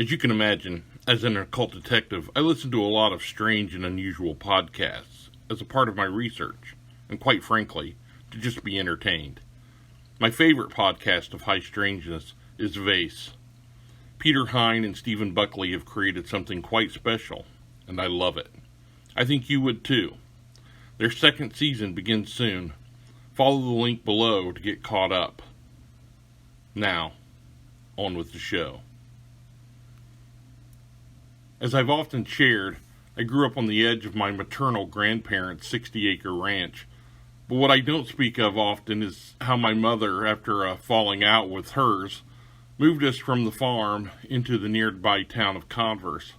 As you can imagine, as an occult detective, I listen to a lot of strange and unusual podcasts as a part of my research, and quite frankly, to just be entertained. My favorite podcast of high strangeness is Vase. Peter Hine and Stephen Buckley have created something quite special, and I love it. I think you would too. Their second season begins soon. Follow the link below to get caught up. Now, on with the show. As I've often shared, I grew up on the edge of my maternal grandparents' 60-acre ranch. But what I don't speak of often is how my mother, after a falling out with hers, moved us from the farm into the nearby town of Converse,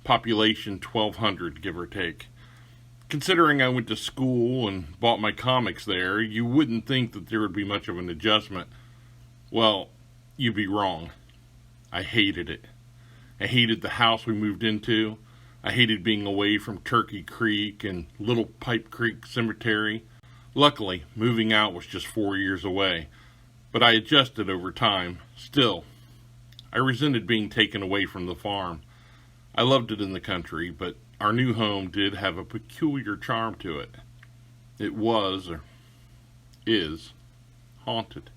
population 1,200, give or take. Considering I went to school and bought my comics there, you wouldn't think that there would be much of an adjustment. Well, you'd be wrong. I hated it. I hated the house we moved into. I hated being away from Turkey Creek and Little Pipe Creek Cemetery. Luckily, moving out was just 4 years away, but I adjusted over time. Still, I resented being taken away from the farm. I loved it in the country, but our new home did have a peculiar charm to it. It was, or is, haunted.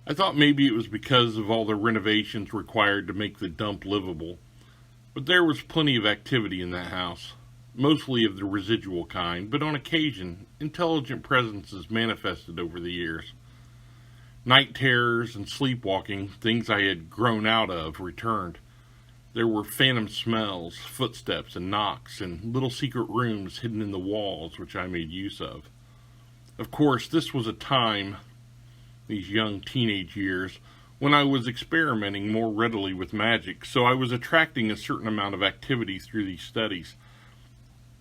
I thought maybe it was because of all the renovations required to make the dump livable, but there was plenty of activity in that house, mostly of the residual kind, but on occasion, intelligent presences manifested over the years. Night terrors and sleepwalking, things I had grown out of, returned. There were phantom smells, footsteps, and knocks, and little secret rooms hidden in the walls, which I made use of. Of course, this was a time, these young teenage years, when I was experimenting more readily with magic, so I was attracting a certain amount of activity through these studies.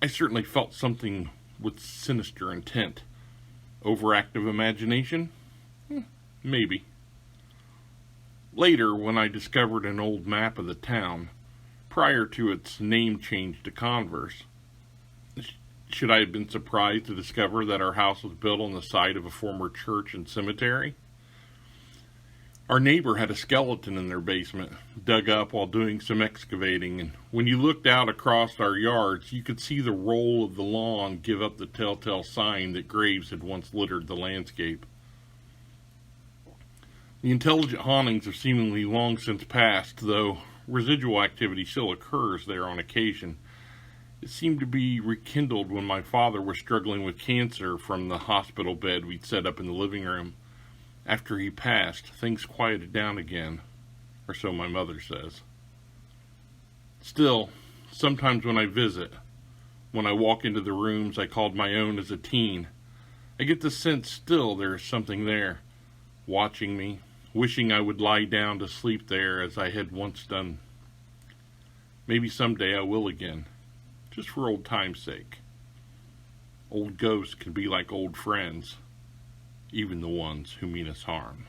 I certainly felt something with sinister intent. Overactive imagination? Maybe. Later, when I discovered an old map of the town, prior to its name change to Converse, should I have been surprised to discover that our house was built on the site of a former church and cemetery? Our neighbor had a skeleton in their basement, dug up while doing some excavating, and when you looked out across our yards, you could see the roll of the lawn give up the telltale sign that graves had once littered the landscape. The intelligent hauntings have seemingly long since passed, though residual activity still occurs there on occasion. It seemed to be rekindled when my father was struggling with cancer from the hospital bed we'd set up in the living room. After he passed, things quieted down again, or so my mother says. Still, sometimes when I visit, when I walk into the rooms I called my own as a teen, I get the sense still there is something there, watching me, wishing I would lie down to sleep there as I had once done. Maybe someday I will again. Just for old time's sake. Old ghosts can be like old friends, even the ones who mean us harm.